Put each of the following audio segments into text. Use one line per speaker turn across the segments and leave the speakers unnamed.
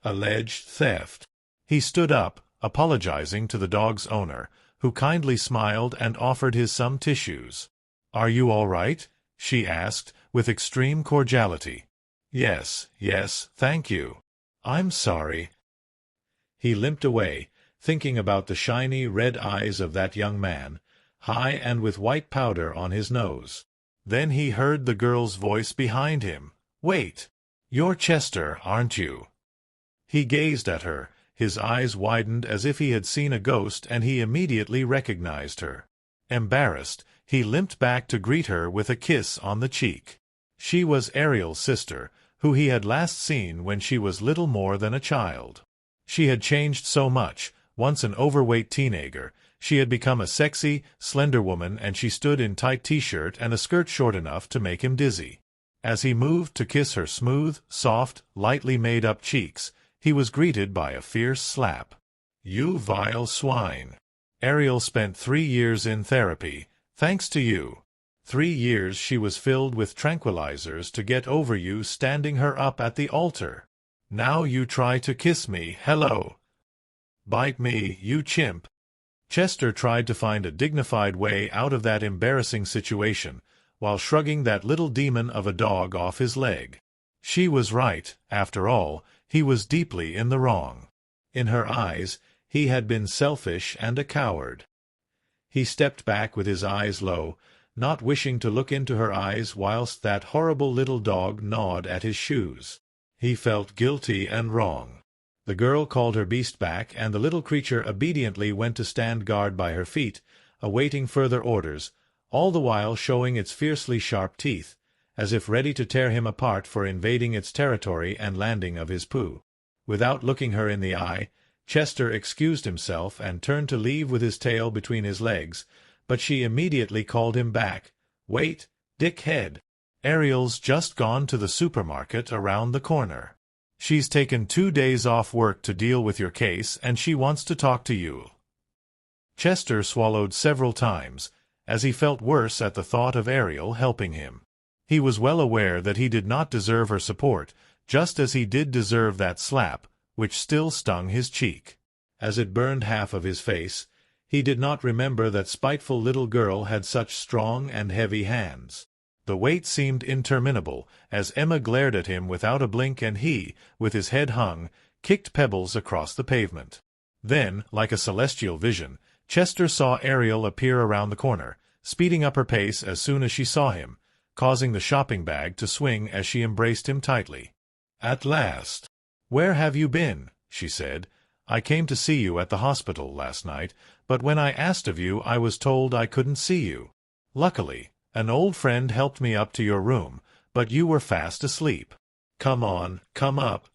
Alleged theft. He stood up, apologizing to the dog's owner, who kindly smiled and offered his some tissues. "Are you all right?" she asked, with extreme cordiality. Yes, thank you. I'm sorry." He limped away, thinking about the shiny red eyes of that young man, high and with white powder on his nose. Then he heard the girl's voice behind him. "Wait! You're Chester, aren't you?" He gazed at her. His eyes widened as if he had seen a ghost, and he immediately recognized her. Embarrassed, he limped back to greet her with a kiss on the cheek. She was Ariel's sister, who he had last seen when she was little more than a child. She had changed so much. Once an overweight teenager, she had become a sexy, slender woman, and she stood in tight t-shirt and a skirt short enough to make him dizzy. As he moved to kiss her smooth, soft, lightly made-up cheeks, he was greeted by a fierce slap. "You vile swine. Ariel spent 3 years in therapy, thanks to you. 3 years she was filled with tranquilizers to get over you standing her up at the altar. Now you try to kiss me, hello. Bite me, you chimp." Chester tried to find a dignified way out of that embarrassing situation, while shrugging that little demon of a dog off his leg. She was right, after all. He was deeply in the wrong. In her eyes, he had been selfish and a coward. He stepped back with his eyes low, not wishing to look into her eyes whilst that horrible little dog gnawed at his shoes. He felt guilty and wrong. The girl called her beast back, and the little creature obediently went to stand guard by her feet, awaiting further orders, all the while showing its fiercely sharp teeth, as if ready to tear him apart for invading its territory and landing of his poo. Without looking her in the eye, Chester excused himself and turned to leave with his tail between his legs, but she immediately called him back. "Wait, dickhead. Ariel's just gone to the supermarket around the corner. She's taken 2 days off work to deal with your case, and she wants to talk to you." Chester swallowed several times, as he felt worse at the thought of Ariel helping him. He was well aware that he did not deserve her support, just as he did deserve that slap, which still stung his cheek. As it burned half of his face, he did not remember that spiteful little girl had such strong and heavy hands. The wait seemed interminable, as Emma glared at him without a blink, and he, with his head hung, kicked pebbles across the pavement. Then, like a celestial vision, Chester saw Ariel appear around the corner, speeding up her pace as soon as she saw him, causing the shopping bag to swing as she embraced him tightly. "At last. Where have you been?" she said. "I came to see you at the hospital last night, but when I asked of you I was told I couldn't see you. Luckily, an old friend helped me up to your room, but you were fast asleep. Come on, come up."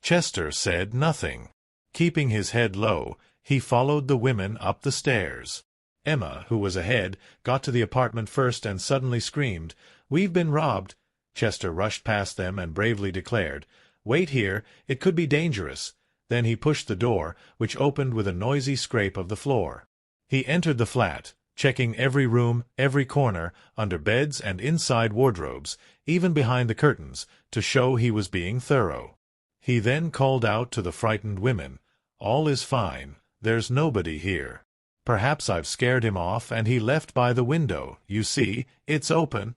Chester said nothing. Keeping his head low, he followed the women up the stairs. Emma, who was ahead, got to the apartment first and suddenly screamed, "We've been robbed!" Chester rushed past them and bravely declared, "Wait here, it could be dangerous." Then he pushed the door, which opened with a noisy scrape of the floor. He entered the flat, checking every room, every corner, under beds and inside wardrobes, even behind the curtains, to show he was being thorough. He then called out to the frightened women, "All is fine, there's nobody here. Perhaps I've scared him off and he left by the window, you see, it's open."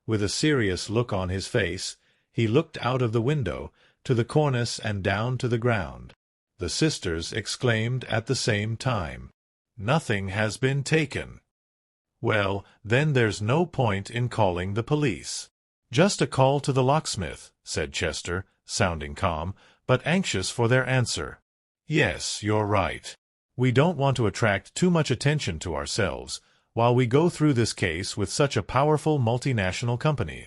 With a serious look on his face, he looked out of the window, to the cornice and down to the ground. The sisters exclaimed at the same time, "Nothing has been taken." "Well, then there's no point in calling the police." "Just a call to the locksmith," said Chester, sounding calm, but anxious for their answer. "Yes, you're right. We don't want to attract too much attention to ourselves, while we go through this case with such a powerful multinational company."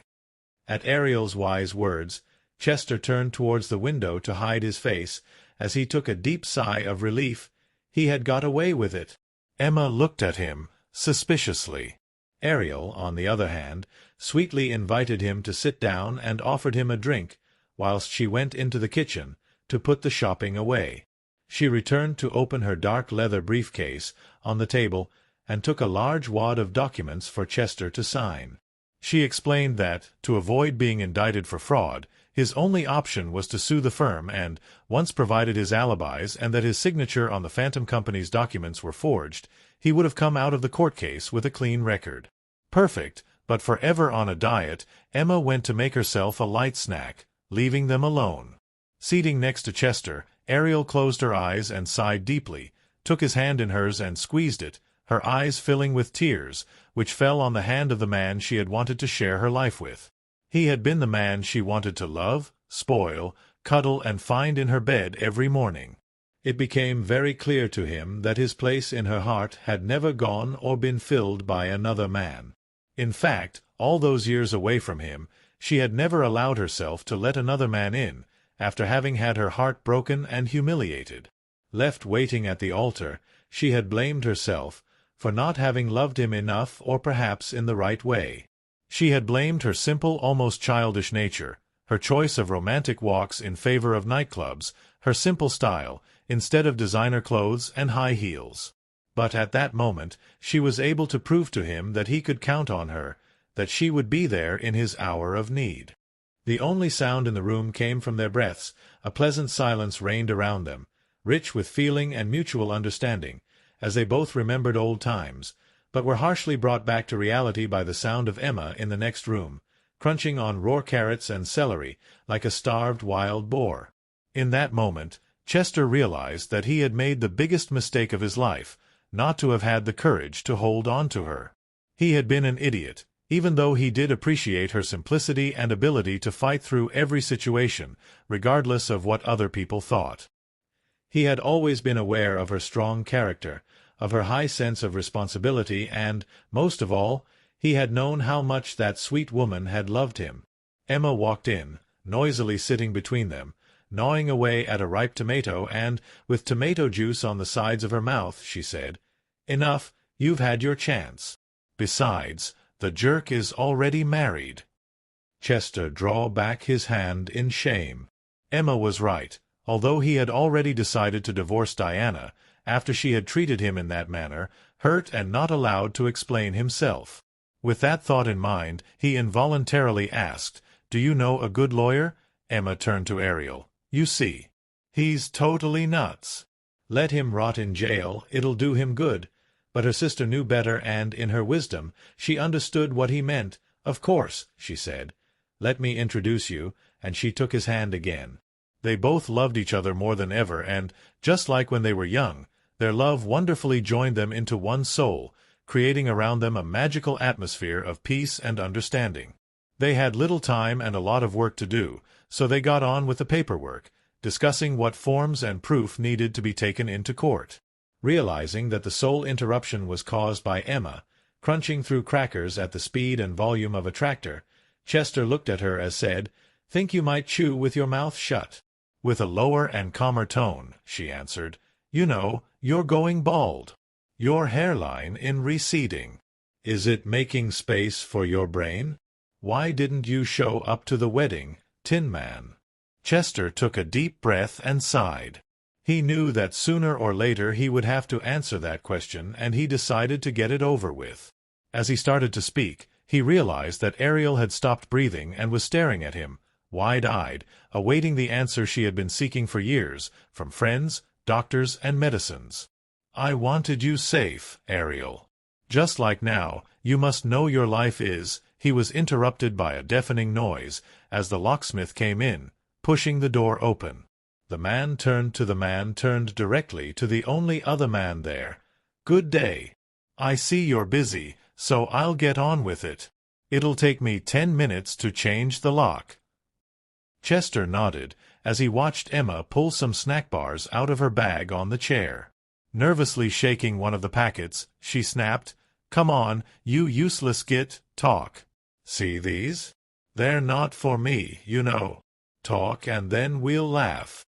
At Ariel's wise words, Chester turned towards the window to hide his face, as he took a deep sigh of relief. He had got away with it. Emma looked at him suspiciously. Ariel, on the other hand, sweetly invited him to sit down and offered him a drink, whilst she went into the kitchen to put the shopping away. She returned to open her dark leather briefcase on the table and took a large wad of documents for Chester to sign. She explained that, to avoid being indicted for fraud, His only option was to sue the firm and, once provided his alibis and that his signature on the Phantom Company's documents were forged, he would have come out of the court case with a clean record. Perfect, but forever on a diet, Emma went to make herself a light snack, leaving them alone. Seating next to Chester, Ariel closed her eyes and sighed deeply, took his hand in hers and squeezed it, her eyes filling with tears, which fell on the hand of the man she had wanted to share her life with. He had been the man she wanted to love, spoil, cuddle and find in her bed every morning. It became very clear to him that his place in her heart had never gone or been filled by another man. In fact, all those years away from him, she had never allowed herself to let another man in, after having had her heart broken and humiliated. Left waiting at the altar, she had blamed herself for not having loved him enough or perhaps in the right way. She had blamed her simple, almost childish nature, her choice of romantic walks in favor of nightclubs, her simple style, instead of designer clothes and high heels. But at that moment, she was able to prove to him that he could count on her, that she would be there in his hour of need. The only sound in the room came from their breaths. A pleasant silence reigned around them, rich with feeling and mutual understanding, as they both remembered old times, but were harshly brought back to reality by the sound of Emma in the next room, crunching on raw carrots and celery like a starved wild boar. In that moment, Chester realized that he had made the biggest mistake of his life, not to have had the courage to hold on to her. He had been an idiot, even though he did appreciate her simplicity and ability to fight through every situation, regardless of what other people thought. He had always been aware of her strong character, of her high sense of responsibility, and, most of all, he had known how much that sweet woman had loved him. Emma walked in, noisily sitting between them, gnawing away at a ripe tomato, and, with tomato juice on the sides of her mouth, she said, "Enough, you've had your chance. Besides, the jerk is already married." Chester drew back his hand in shame. Emma was right. Although he had already decided to divorce Diana, after she had treated him in that manner, hurt and not allowed to explain himself. With that thought in mind, he involuntarily asked, "Do you know a good lawyer?" Emma turned to Ariel. "You see, he's totally nuts. Let him rot in jail, it'll do him good." But her sister knew better, and, in her wisdom, she understood what he meant. "Of course," she said. "Let me introduce you," and she took his hand again. They both loved each other more than ever, and, just like when they were young, their love wonderfully joined them into one soul, creating around them a magical atmosphere of peace and understanding. They had little time and a lot of work to do, so they got on with the paperwork, discussing what forms and proof needed to be taken into court. Realizing that the sole interruption was caused by Emma, crunching through crackers at the speed and volume of a tractor, Chester looked at her as said, "Think you might chew with your mouth shut." With a lower and calmer tone, she answered, "You know, you're going bald. Your hairline in receding. Is it making space for your brain? Why didn't you show up to the wedding, Tin Man?" Chester took a deep breath and sighed. He knew that sooner or later he would have to answer that question, and he decided to get it over with. As he started to speak, he realized that Ariel had stopped breathing and was staring at him, wide-eyed, awaiting the answer she had been seeking for years, from friends, doctors, and medicines. "I wanted you safe, Ariel. Just like now, you must know your life is—" He was interrupted by a deafening noise, as the locksmith came in, pushing the door open. The man turned directly to the only other man there. "Good day. I see you're busy, so I'll get on with it. It'll take me 10 minutes to change the lock." Chester nodded as he watched Emma pull some snack bars out of her bag on the chair. Nervously shaking one of the packets, she snapped, "Come on, you useless git, talk. See these? They're not for me, you know. Talk and then we'll laugh."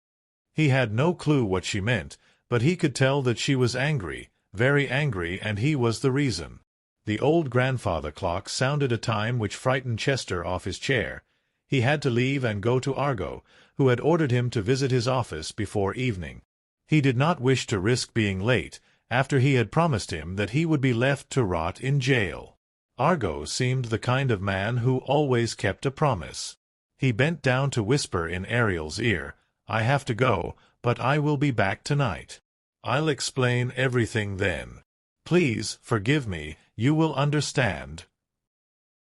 He had no clue what she meant, but he could tell that she was angry, very angry, and he was the reason. The old grandfather clock sounded a time which frightened Chester off his chair. He had to leave and go to Argo, who had ordered him to visit his office before evening. He did not wish to risk being late, after he had promised him that he would be left to rot in jail. Argo seemed the kind of man who always kept a promise. He bent down to whisper in Ariel's ear, "I have to go, but I will be back tonight. I'll explain everything then. Please, forgive me, you will understand."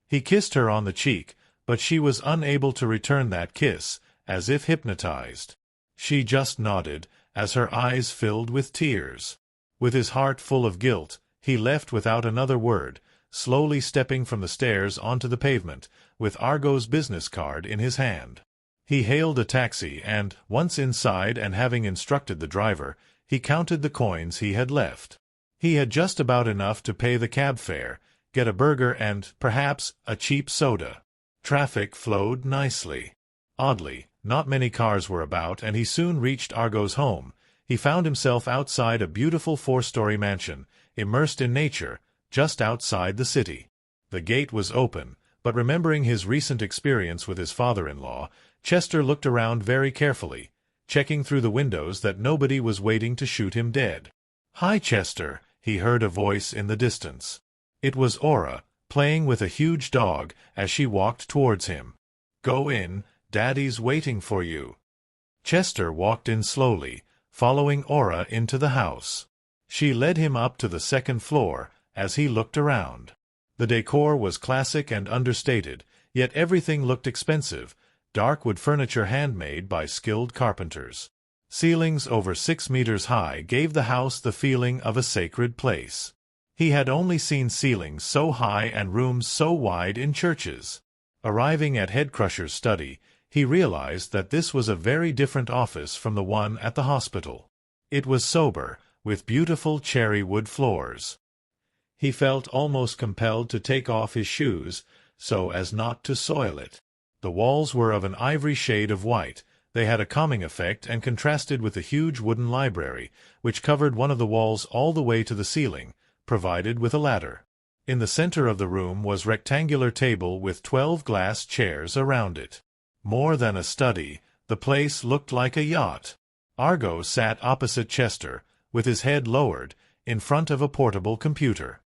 He kissed her on the cheek, but she was unable to return that kiss, as if hypnotized. She just nodded, as her eyes filled with tears. With his heart full of guilt, he left without another word, slowly stepping from the stairs onto the pavement, with Argo's business card in his hand. He hailed a taxi and, once inside and having instructed the driver, he counted the coins he had left. He had just about enough to pay the cab fare, get a burger and, perhaps, a cheap soda. Traffic flowed nicely. Oddly, not many cars were about, and he soon reached Argo's home. He found himself outside a beautiful 4-story mansion, immersed in nature, just outside the city. The gate was open, but remembering his recent experience with his father-in-law, Chester looked around very carefully, checking through the windows that nobody was waiting to shoot him dead. "Hi, Chester," he heard a voice in the distance. It was Aura, playing with a huge dog as she walked towards him. "Go in, Daddy's waiting for you." Chester walked in slowly, following Aura into the house. She led him up to the second floor, as he looked around. The decor was classic and understated, yet everything looked expensive, dark wood furniture handmade by skilled carpenters. Ceilings over 6 meters high gave the house the feeling of a sacred place. He had only seen ceilings so high and rooms so wide in churches. Arriving at Headcrusher's study, he realized that this was a very different office from the one at the hospital. It was sober, with beautiful cherry wood floors. He felt almost compelled to take off his shoes, so as not to soil it. The walls were of an ivory shade of white. They had a calming effect and contrasted with the huge wooden library, which covered one of the walls all the way to the ceiling, provided with a ladder. In the center of the room was a rectangular table with 12 glass chairs around it. More than a study, the place looked like a yacht. Argo sat opposite Chester, with his head lowered, in front of a portable computer.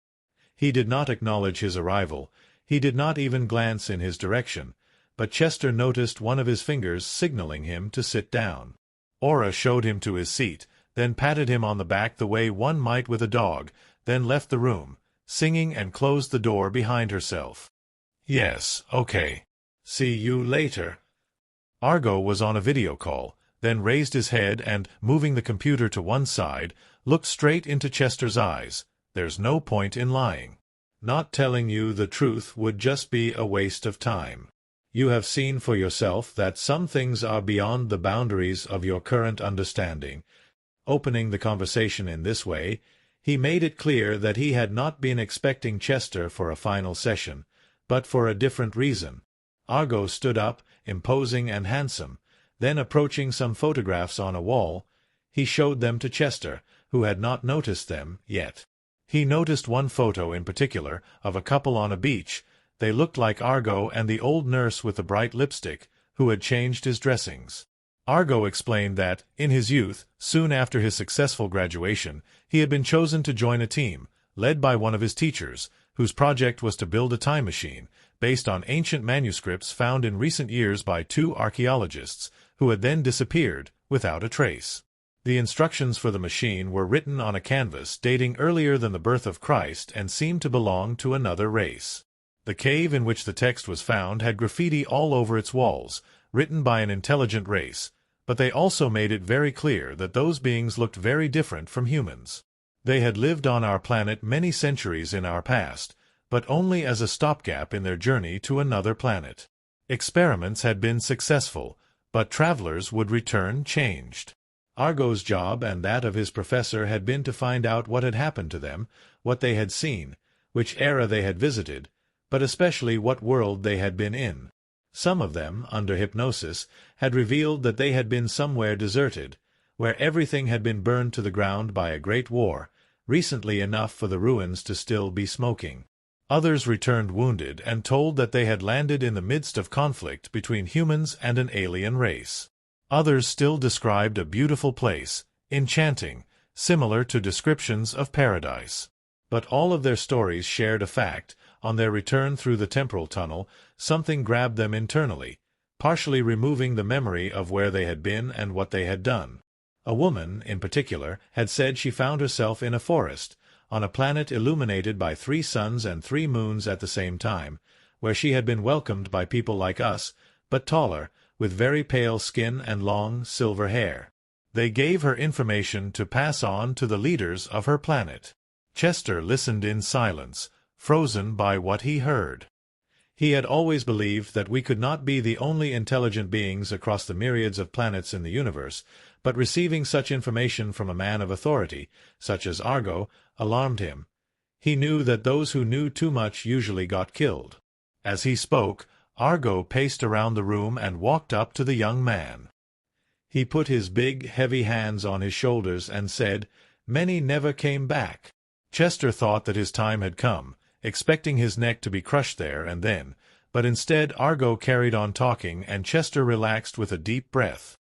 He did not acknowledge his arrival. He did not even glance in his direction, but Chester noticed one of his fingers signaling him to sit down. Aura showed him to his seat, then patted him on the back the way one might with a dog, then left the room, singing, and closed the door behind herself. "Yes, okay. See you later." Argo was on a video call, then raised his head and, moving the computer to one side, looked straight into Chester's eyes. "There's no point in lying. Not telling you the truth would just be a waste of time. You have seen for yourself that some things are beyond the boundaries of your current understanding." Opening the conversation in this way, he made it clear that he had not been expecting Chester for a final session, but for a different reason. Argo stood up, imposing and handsome. Then, approaching some photographs on a wall, he showed them to Chester, who had not noticed them yet. He noticed one photo in particular, of a couple on a beach. They looked like Argo and the old nurse with the bright lipstick, who had changed his dressings. Argo explained that, in his youth, soon after his successful graduation, he had been chosen to join a team, led by one of his teachers, whose project was to build a time machine, based on ancient manuscripts found in recent years by 2 archaeologists, who had then disappeared, without a trace. The instructions for the machine were written on a canvas dating earlier than the birth of Christ and seemed to belong to another race. The cave in which the text was found had graffiti all over its walls, written by an intelligent race, but they also made it very clear that those beings looked very different from humans. They had lived on our planet many centuries in our past, but only as a stopgap in their journey to another planet. Experiments had been successful, but travelers would return changed. Argo's job and that of his professor had been to find out what had happened to them, what they had seen, which era they had visited, but especially what world they had been in. Some of them, under hypnosis, had revealed that they had been somewhere deserted, where everything had been burned to the ground by a great war, recently enough for the ruins to still be smoking. Others returned wounded and told that they had landed in the midst of conflict between humans and an alien race. Others still described a beautiful place, enchanting, similar to descriptions of paradise. But all of their stories shared a fact: on their return through the temporal tunnel, something grabbed them internally, partially removing the memory of where they had been and what they had done. A woman, in particular, had said she found herself in a forest, on a planet illuminated by 3 suns and 3 moons at the same time, where she had been welcomed by people like us, but taller, with very pale skin and long, silver hair. They gave her information to pass on to the leaders of her planet. Chester listened in silence, frozen by what he heard. He had always believed that we could not be the only intelligent beings across the myriads of planets in the universe, but receiving such information from a man of authority, such as Argo, alarmed him. He knew that those who knew too much usually got killed. As he spoke, Argo paced around the room and walked up to the young man. He put his big, heavy hands on his shoulders and said, "Many never came back." Chester thought that his time had come, expecting his neck to be crushed there and then, but instead Argo carried on talking and Chester relaxed with a deep breath.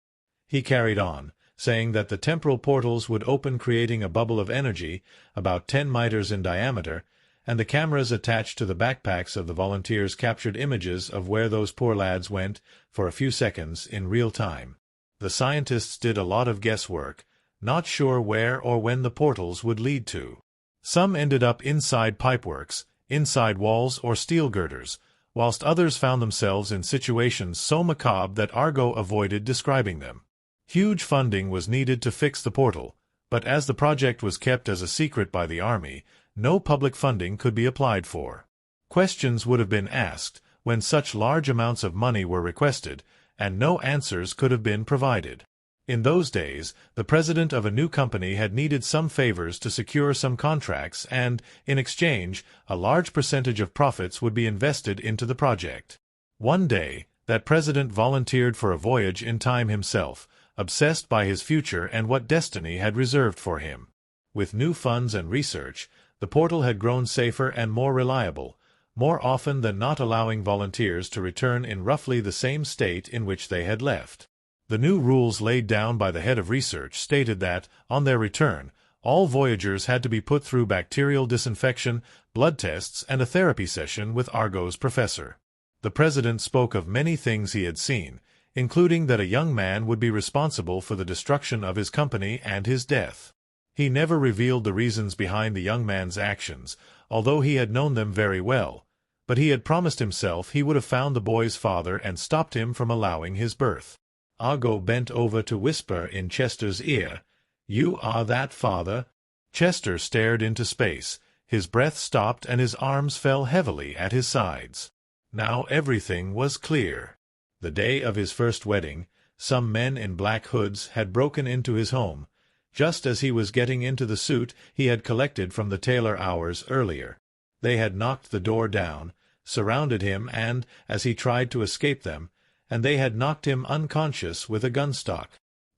He carried on, saying that the temporal portals would open, creating a bubble of energy about 10 meters in diameter, and the cameras attached to the backpacks of the volunteers captured images of where those poor lads went for a few seconds in real time. The scientists did a lot of guesswork, not sure where or when the portals would lead to. Some ended up inside pipeworks, inside walls or steel girders, whilst others found themselves in situations so macabre that Argo avoided describing them. Huge funding was needed to fix the portal, but as the project was kept as a secret by the army, no public funding could be applied for. Questions would have been asked when such large amounts of money were requested, and no answers could have been provided. In those days, the president of a new company had needed some favors to secure some contracts and, in exchange, a large percentage of profits would be invested into the project. One day, that president volunteered for a voyage in time himself, obsessed by his future and what destiny had reserved for him. With new funds and research, the portal had grown safer and more reliable, more often than not allowing volunteers to return in roughly the same state in which they had left. The new rules laid down by the head of research stated that, on their return, all voyagers had to be put through bacterial disinfection, blood tests, and a therapy session with Argo's professor. The president spoke of many things he had seen, including that a young man would be responsible for the destruction of his company and his death. He never revealed the reasons behind the young man's actions, although he had known them very well, but he had promised himself he would have found the boy's father and stopped him from allowing his birth. Argo bent over to whisper in Chester's ear, "You are that father?" Chester stared into space. His breath stopped and his arms fell heavily at his sides. Now everything was clear. The day of his first wedding, some men in black hoods had broken into his home, just as he was getting into the suit he had collected from the tailor hours earlier. They had knocked the door down, surrounded him and, as he tried to escape them, and they had knocked him unconscious with a gunstock.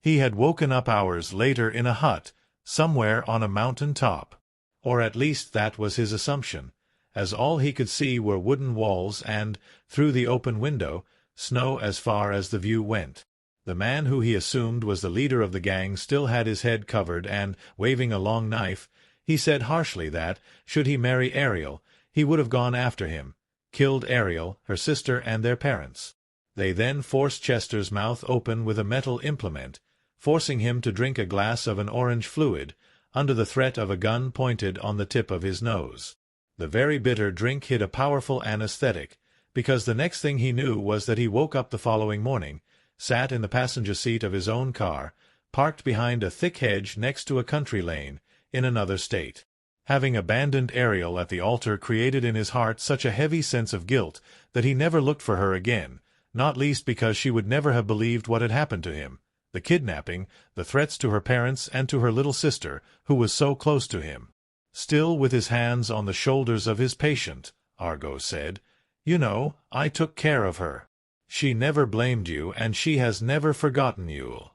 He had woken up hours later in a hut, somewhere on a mountain top. Or at least that was his assumption, as all he could see were wooden walls and, through the open window, snow as far as the view went. The man who he assumed was the leader of the gang still had his head covered and, waving a long knife, he said harshly that, should he marry Ariel, he would have gone after him, killed Ariel, her sister, and their parents. They then forced Chester's mouth open with a metal implement, forcing him to drink a glass of an orange fluid, under the threat of a gun pointed on the tip of his nose. The very bitter drink hid a powerful anesthetic, because the next thing he knew was that he woke up the following morning, sat in the passenger seat of his own car, parked behind a thick hedge next to a country lane, in another state. Having abandoned Ariel at the altar created in his heart such a heavy sense of guilt that he never looked for her again, not least because she would never have believed what had happened to him, the kidnapping, the threats to her parents and to her little sister, who was so close to him. Still with his hands on the shoulders of his patient, Argo said, "You know, I took care of her. She never blamed you, and she has never forgotten you."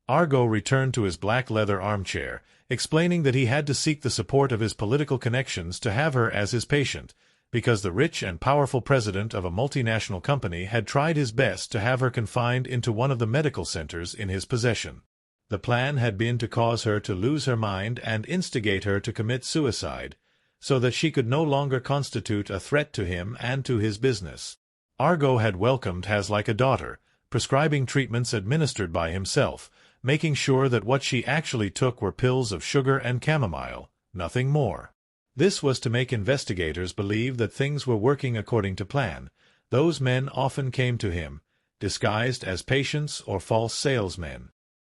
Argo returned to his black leather armchair, explaining that he had to seek the support of his political connections to have her as his patient, because the rich and powerful president of a multinational company had tried his best to have her confined into one of the medical centers in his possession. The plan had been to cause her to lose her mind and instigate her to commit suicide, so that she could no longer constitute a threat to him and to his business. Argo had welcomed Has like a daughter, prescribing treatments administered by himself, making sure that what she actually took were pills of sugar and chamomile, nothing more. This was to make investigators believe that things were working according to plan. Those men often came to him, disguised as patients or false salesmen,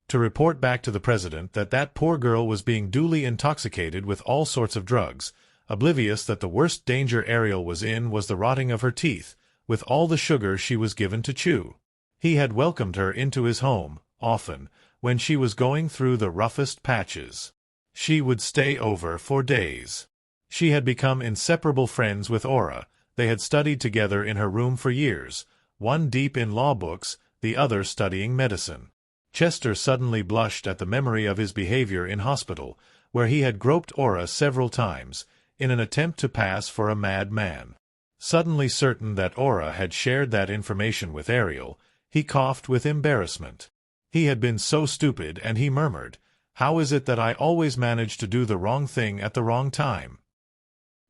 to report back to the president that that poor girl was being duly intoxicated with all sorts of drugs, oblivious that the worst danger Ariel was in was the rotting of her teeth, with all the sugar she was given to chew. He had welcomed her into his home, often, when she was going through the roughest patches. She would stay over for days. She had become inseparable friends with Aura. They had studied together in her room for years, one deep in law books, the other studying medicine. Chester suddenly blushed at the memory of his behavior in hospital, where he had groped Aura several times, in an attempt to pass for a madman. Suddenly certain that Aura had shared that information with Ariel, he coughed with embarrassment. He had been so stupid, and he murmured, "How is it that I always manage to do the wrong thing at the wrong time?"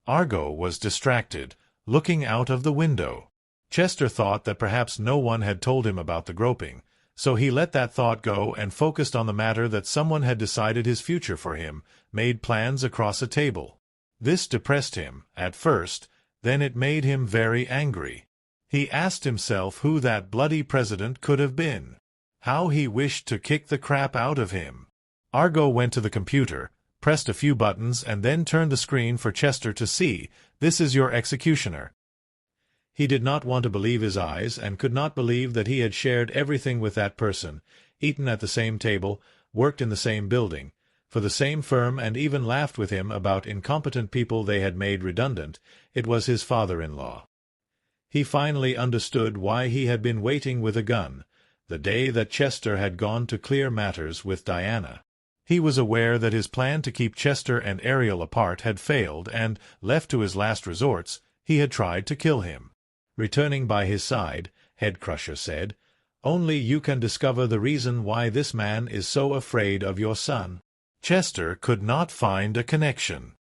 Argo was distracted, looking out of the window. Chester thought that perhaps no one had told him about the groping, so he let that thought go and focused on the matter that someone had decided his future for him, made plans across a table. This depressed him, at first, then it made him very angry. He asked himself who that bloody president could have been. How he wished to kick the crap out of him. Argo went to the computer, pressed a few buttons and then turned the screen for Chester to see. "This is your executioner." He did not want to believe his eyes and could not believe that he had shared everything with that person, eaten at the same table, worked in the same building, for the same firm, and even laughed with him about incompetent people they had made redundant. It was his father-in-law. He finally understood why he had been waiting with a gun, the day that Chester had gone to clear matters with Diana. He was aware that his plan to keep Chester and Ariel apart had failed, and, left to his last resorts, he had tried to kill him. Returning by his side, Head Crusher said, "Only you can discover the reason why this man is so afraid of your son." Chester could not find a connection.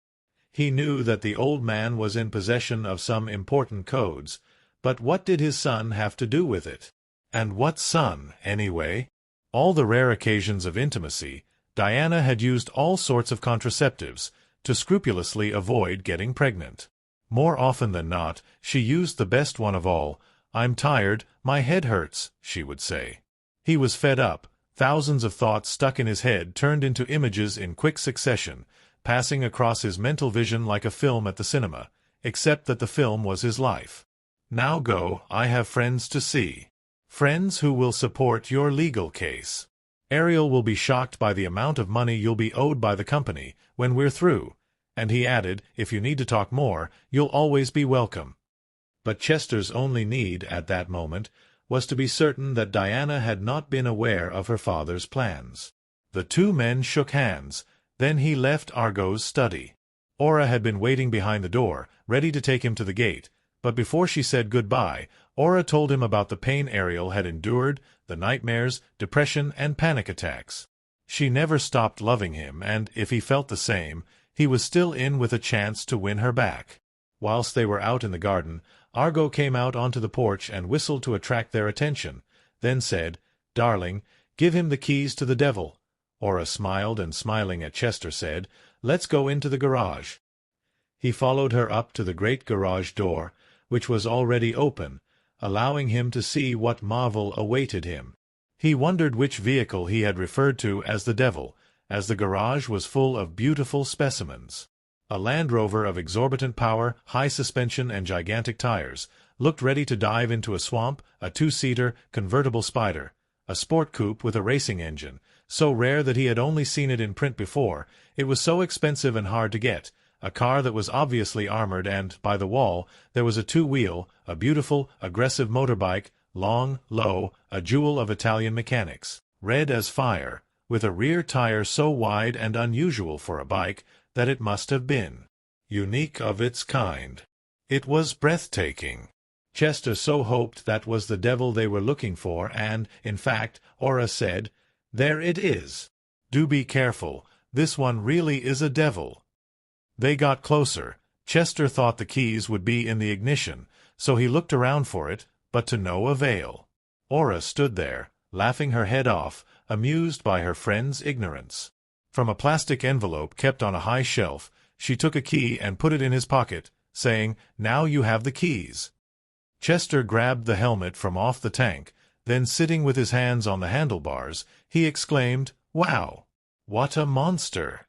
He knew that the old man was in possession of some important codes, but what did his son have to do with it? And what son, anyway? All the rare occasions of intimacy, Diana had used all sorts of contraceptives to scrupulously avoid getting pregnant. More often than not, she used the best one of all. "I'm tired, my head hurts," she would say. He was fed up. Thousands of thoughts stuck in his head turned into images in quick succession, passing across his mental vision like a film at the cinema, except that the film was his life. "Now go, I have friends to see. Friends who will support your legal case. Ariel will be shocked by the amount of money you'll be owed by the company when we're through." And he added, "If you need to talk more, you'll always be welcome." But Chester's only need at that moment was to be certain that Diana had not been aware of her father's plans. The two men shook hands. Then he left Argo's study. Aura had been waiting behind the door, ready to take him to the gate, but before she said goodbye, Aura told him about the pain Ariel had endured, the nightmares, depression, and panic attacks. She never stopped loving him, and, if he felt the same, he was still in with a chance to win her back. Whilst they were out in the garden, Argo came out onto the porch and whistled to attract their attention, then said, "Darling, give him the keys to the devil." Aura smiled and, smiling at Chester, said, "Let's go into the garage." He followed her up to the great garage door, which was already open, allowing him to see what marvel awaited him. He wondered which vehicle he had referred to as the devil, as the garage was full of beautiful specimens. A Land Rover of exorbitant power, high suspension, and gigantic tires, looked ready to dive into a swamp, a two-seater, convertible Spider, a sport coupe with a racing engine, so rare that he had only seen it in print before, it was so expensive and hard to get, a car that was obviously armored, and, by the wall, there was a two-wheel, a beautiful, aggressive motorbike, long, low, a jewel of Italian mechanics, red as fire, with a rear tire so wide and unusual for a bike that it must have been unique of its kind. It was breathtaking. Chester so hoped that was the devil they were looking for, and, in fact, Aura said, "There it is. Do be careful, this one really is a devil." They got closer. Chester thought the keys would be in the ignition, so he looked around for it, but to no avail. Aura stood there, laughing her head off, amused by her friend's ignorance. From a plastic envelope kept on a high shelf, she took a key and put it in his pocket, saying, "Now you have the keys." Chester grabbed the helmet from off the tank, then sitting with his hands on the handlebars, he exclaimed, "Wow! What a monster!"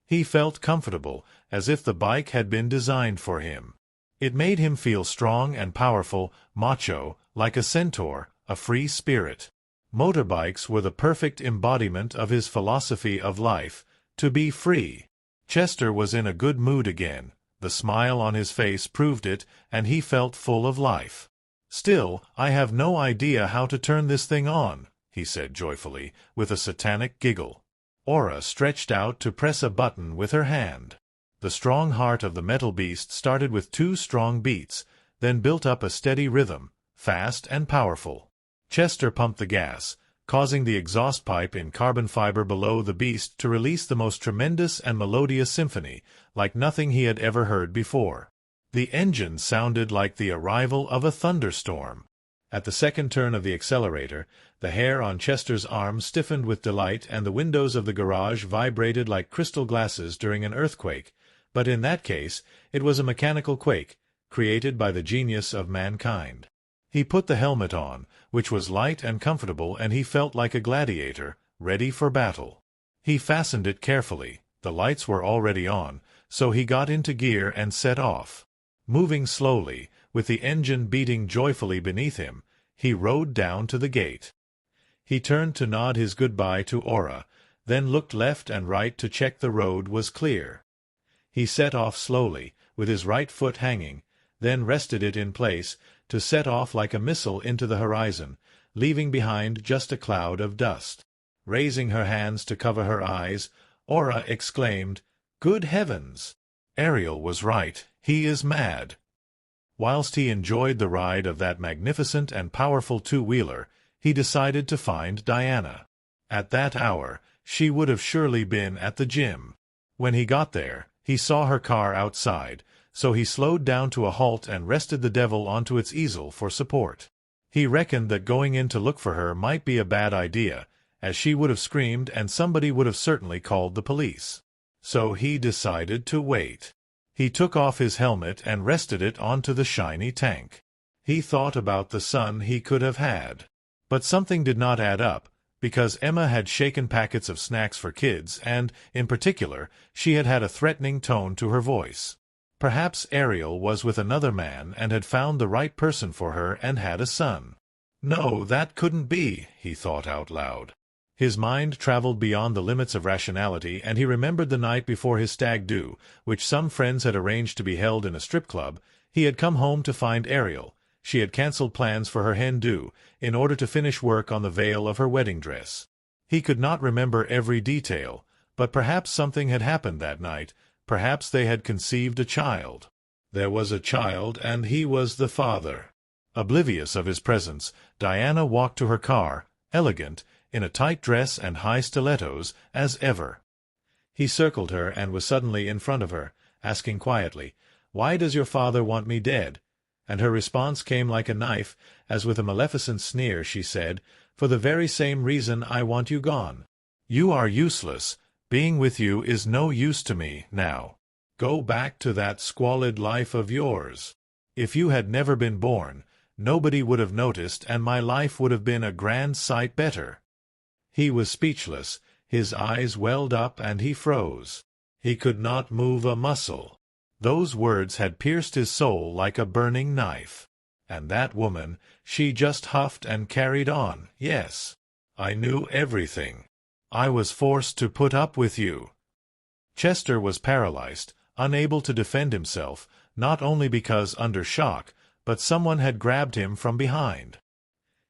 He felt comfortable, as if the bike had been designed for him. It made him feel strong and powerful, macho, like a centaur, a free spirit. Motorbikes were the perfect embodiment of his philosophy of life, to be free. Chester was in a good mood again. The smile on his face proved it, and he felt full of life. "Still, I have no idea how to turn this thing on," he said joyfully, with a satanic giggle. Aura stretched out to press a button with her hand. The strong heart of the metal beast started with 2 strong beats, then built up a steady rhythm, fast and powerful. Chester pumped the gas, causing the exhaust pipe in carbon fiber below the beast to release the most tremendous and melodious symphony, like nothing he had ever heard before. The engine sounded like the arrival of a thunderstorm. At the second turn of the accelerator, the hair on Chester's arm stiffened with delight and the windows of the garage vibrated like crystal glasses during an earthquake, but in that case it was a mechanical quake, created by the genius of mankind. He put the helmet on, which was light and comfortable, and he felt like a gladiator, ready for battle. He fastened it carefully. The lights were already on, so he got into gear and set off. Moving slowly, with the engine beating joyfully beneath him, he rode down to the gate. He turned to nod his goodbye to Aura, then looked left and right to check the road was clear. He set off slowly, with his right foot hanging, then rested it in place, to set off like a missile into the horizon, leaving behind just a cloud of dust. Raising her hands to cover her eyes, Aura exclaimed, "Good heavens! Ariel was right, he is mad." Whilst he enjoyed the ride of that magnificent and powerful two-wheeler, he decided to find Diana. At that hour, she would have surely been at the gym. When he got there, he saw her car outside, so he slowed down to a halt and rested the devil onto its easel for support. He reckoned that going in to look for her might be a bad idea, as she would have screamed and somebody would have certainly called the police. So he decided to wait. He took off his helmet and rested it onto the shiny tank. He thought about the son he could have had. But something did not add up, because Emma had shaken packets of snacks for kids and, in particular, she had had a threatening tone to her voice. Perhaps Ariel was with another man and had found the right person for her and had a son. No, that couldn't be, he thought out loud. His mind traveled beyond the limits of rationality, and he remembered the night before his stag do, which some friends had arranged to be held in a strip club. He had come home to find Ariel. She had cancelled plans for her hen do, in order to finish work on the veil of her wedding dress. He could not remember every detail, but perhaps something had happened that night. Perhaps they had conceived a child. There was a child, and he was the father. Oblivious of his presence, Diana walked to her car, elegant, in a tight dress and high stilettos, as ever. He circled her and was suddenly in front of her, asking quietly, "Why does your father want me dead?" And her response came like a knife, as with a maleficent sneer she said, "For the very same reason I want you gone. You are useless. Being with you is no use to me now. Go back to that squalid life of yours. If you had never been born, nobody would have noticed, and my life would have been a grand sight better." He was speechless, his eyes welled up and he froze. He could not move a muscle. Those words had pierced his soul like a burning knife. And that woman, she just huffed and carried on. "Yes, I knew everything. I was forced to put up with you." Chester was paralyzed, unable to defend himself, not only because under shock, but someone had grabbed him from behind.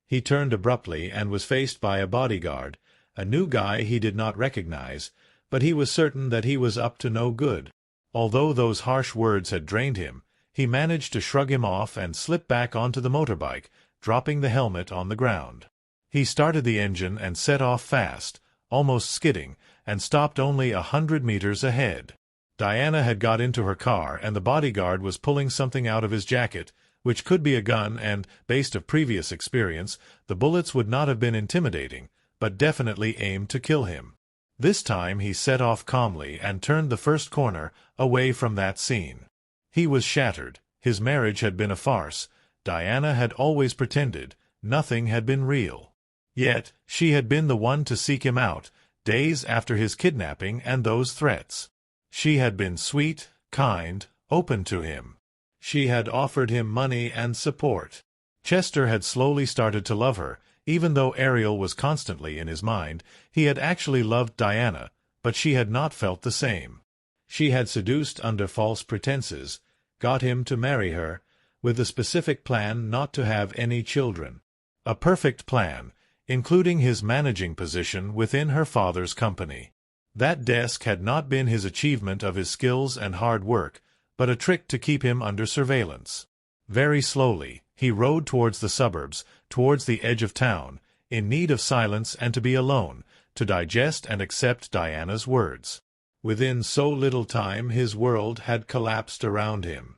He turned abruptly and was faced by a bodyguard, a new guy he did not recognize, but he was certain that he was up to no good. Although those harsh words had drained him, he managed to shrug him off and slip back onto the motorbike, dropping the helmet on the ground. He started the engine and set off fast, almost skidding, and stopped only 100 meters ahead. Diana had got into her car, and the bodyguard was pulling something out of his jacket, which could be a gun and, based on previous experience, the bullets would not have been intimidating, but definitely aimed to kill him. This time he set off calmly and turned the first corner, away from that scene. He was shattered. His marriage had been a farce. Diana had always pretended. Nothing had been real. Yet, she had been the one to seek him out, days after his kidnapping and those threats. She had been sweet, kind, open to him. She had offered him money and support. Chester had slowly started to love her. Even though Ariel was constantly in his mind, he had actually loved Diana, but she had not felt the same. She had seduced under false pretenses, got him to marry her, with the specific plan not to have any children. A perfect plan, including his managing position within her father's company. That desk had not been his achievement of his skills and hard work, but a trick to keep him under surveillance. Very slowly, he rode towards the suburbs, towards the edge of town, in need of silence and to be alone, to digest and accept Diana's words. Within so little time his world had collapsed around him.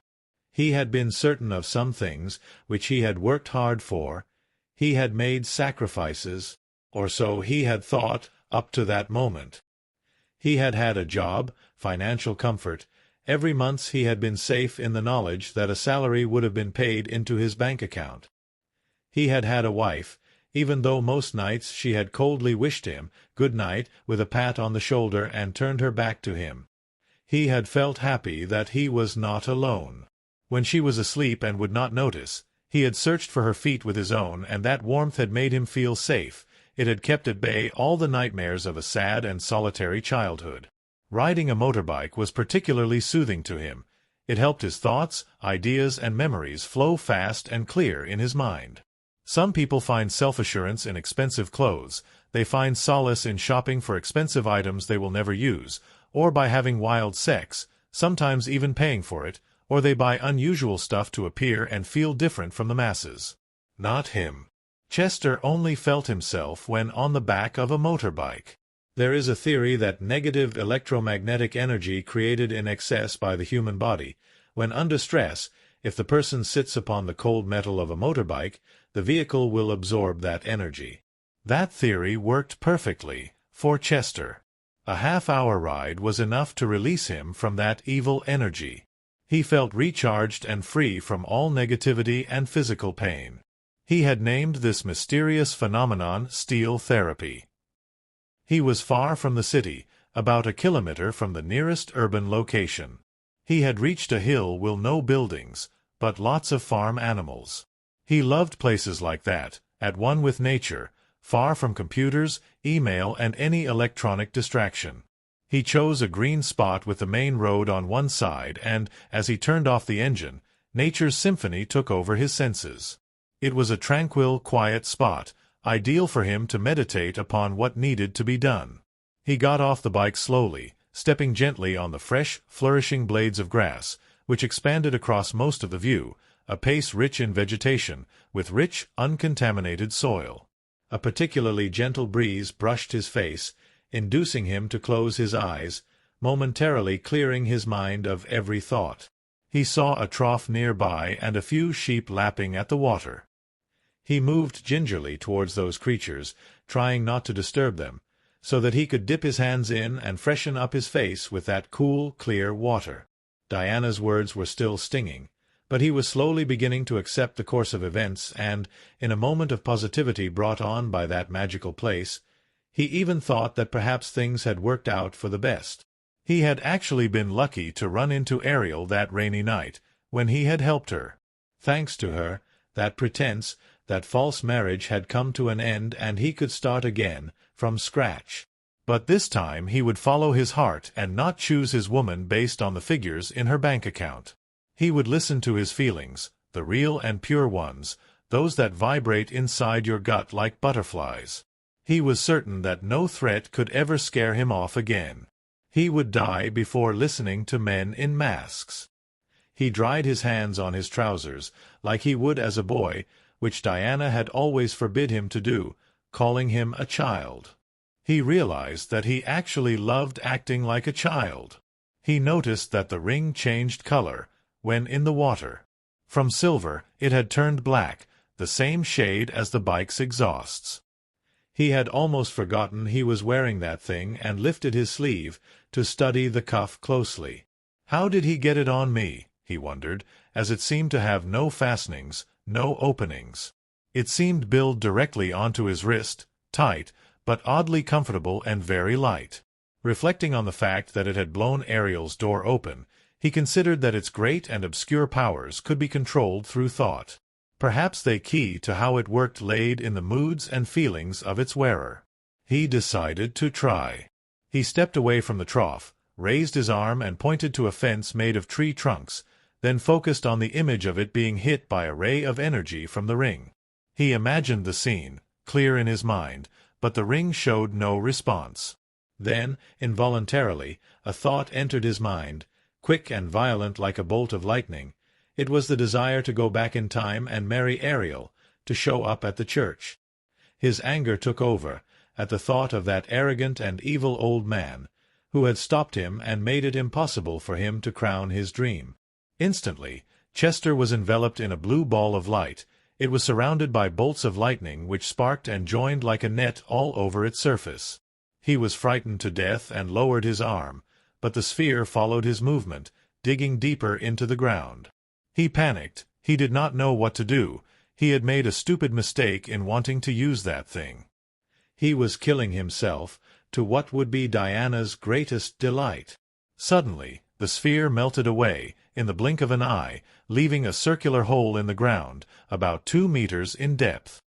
He had been certain of some things, which he had worked hard for. He had made sacrifices, or so he had thought, up to that moment. He had had a job, financial comfort. Every month he had been safe in the knowledge that a salary would have been paid into his bank account. He had had a wife, even though most nights she had coldly wished him good night with a pat on the shoulder and turned her back to him. He had felt happy that he was not alone. When she was asleep and would not notice, he had searched for her feet with his own, and that warmth had made him feel safe. It had kept at bay all the nightmares of a sad and solitary childhood. Riding a motorbike was particularly soothing to him. It helped his thoughts, ideas, and memories flow fast and clear in his mind. Some people find self-assurance in expensive clothes. They find solace in shopping for expensive items they will never use, or by having wild sex, sometimes even paying for it, or they buy unusual stuff to appear and feel different from the masses. Not him. Chester only felt himself when on the back of a motorbike. There is a theory that negative electromagnetic energy created in excess by the human body, when under stress, if the person sits upon the cold metal of a motorbike, the vehicle will absorb that energy. That theory worked perfectly for Chester. A half-hour ride was enough to release him from that evil energy. He felt recharged and free from all negativity and physical pain. He had named this mysterious phenomenon steel therapy. He was far from the city, about a kilometer from the nearest urban location. He had reached a hill with no buildings, but lots of farm animals. He loved places like that, at one with nature, far from computers, email, and any electronic distraction. He chose a green spot with the main road on one side, and, as he turned off the engine, nature's symphony took over his senses. It was a tranquil, quiet spot, ideal for him to meditate upon what needed to be done. He got off the bike slowly, stepping gently on the fresh, flourishing blades of grass, which expanded across most of the view, a pace rich in vegetation, with rich, uncontaminated soil. A particularly gentle breeze brushed his face, inducing him to close his eyes, momentarily clearing his mind of every thought. He saw a trough nearby and a few sheep lapping at the water. He moved gingerly towards those creatures, trying not to disturb them, so that he could dip his hands in and freshen up his face with that cool, clear water. Diana's words were still stinging, but he was slowly beginning to accept the course of events, and, in a moment of positivity brought on by that magical place, he even thought that perhaps things had worked out for the best. He had actually been lucky to run into Ariel that rainy night, when he had helped her. Thanks to her, that pretense, that false marriage had come to an end, and he could start again, from scratch. But this time he would follow his heart and not choose his woman based on the figures in her bank account. He would listen to his feelings, the real and pure ones, those that vibrate inside your gut like butterflies. He was certain that no threat could ever scare him off again. He would die before listening to men in masks. He dried his hands on his trousers, like he would as a boy, which Diana had always forbid him to do, calling him a child. He realized that he actually loved acting like a child. He noticed that the ring changed color when in the water. From silver, it had turned black, the same shade as the bike's exhausts. He had almost forgotten he was wearing that thing and lifted his sleeve to study the cuff closely. How did he get it on me, he wondered, as it seemed to have no fastenings, no openings. It seemed built directly onto his wrist, tight, but oddly comfortable and very light. Reflecting on the fact that it had blown Ariel's door open, he considered that its great and obscure powers could be controlled through thought. Perhaps they key to how it worked laid in the moods and feelings of its wearer. He decided to try. He stepped away from the trough, raised his arm and pointed to a fence made of tree trunks, then focused on the image of it being hit by a ray of energy from the ring. He imagined the scene, clear in his mind, but the ring showed no response. Then, involuntarily, a thought entered his mind, quick and violent like a bolt of lightning. It was the desire to go back in time and marry Ariel, to show up at the church. His anger took over, at the thought of that arrogant and evil old man, who had stopped him and made it impossible for him to crown his dream. Instantly, Chester was enveloped in a blue ball of light. It was surrounded by bolts of lightning which sparked and joined like a net all over its surface. He was frightened to death and lowered his arm, but the sphere followed his movement, digging deeper into the ground. He panicked. He did not know what to do. He had made a stupid mistake in wanting to use that thing. He was killing himself, to what would be Diana's greatest delight. Suddenly, the sphere melted away, in the blink of an eye, leaving a circular hole in the ground, about 2 meters in depth.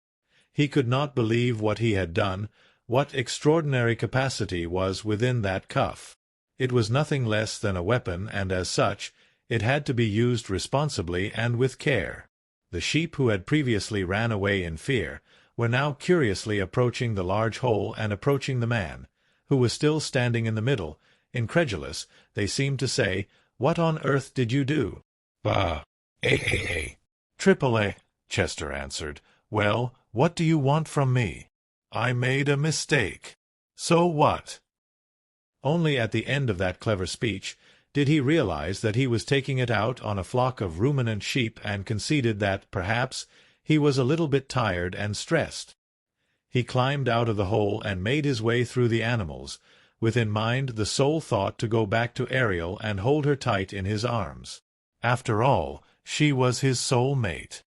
He could not believe what he had done, what extraordinary capacity was within that cuff. It was nothing less than a weapon, and as such, it had to be used responsibly and with care. The sheep who had previously ran away in fear were now curiously approaching the large hole and approaching the man, who was still standing in the middle. Incredulous, they seemed to say, "What on earth did you do?" "Bah, A. Triple A," Chester answered. "Well, what do you want from me? I made a mistake. So what?" Only at the end of that clever speech did he realize that he was taking it out on a flock of ruminant sheep, and conceded that, perhaps, he was a little bit tired and stressed. He climbed out of the hole and made his way through the animals, with in mind the sole thought to go back to Ariel and hold her tight in his arms. After all, she was his soul mate.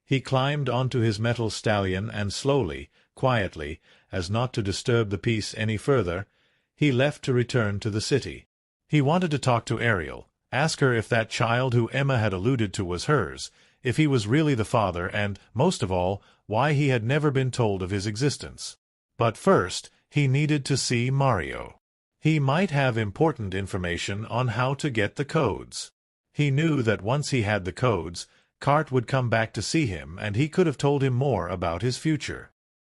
He climbed onto his metal stallion and slowly, quietly, as not to disturb the peace any further, he left to return to the city. He wanted to talk to Ariel, ask her if that child who Emma had alluded to was hers, if he was really the father, and, most of all, why he had never been told of his existence. But first, he needed to see Mario. He might have important information on how to get the codes. He knew that once he had the codes, Cart would come back to see him, and he could have told him more about his future.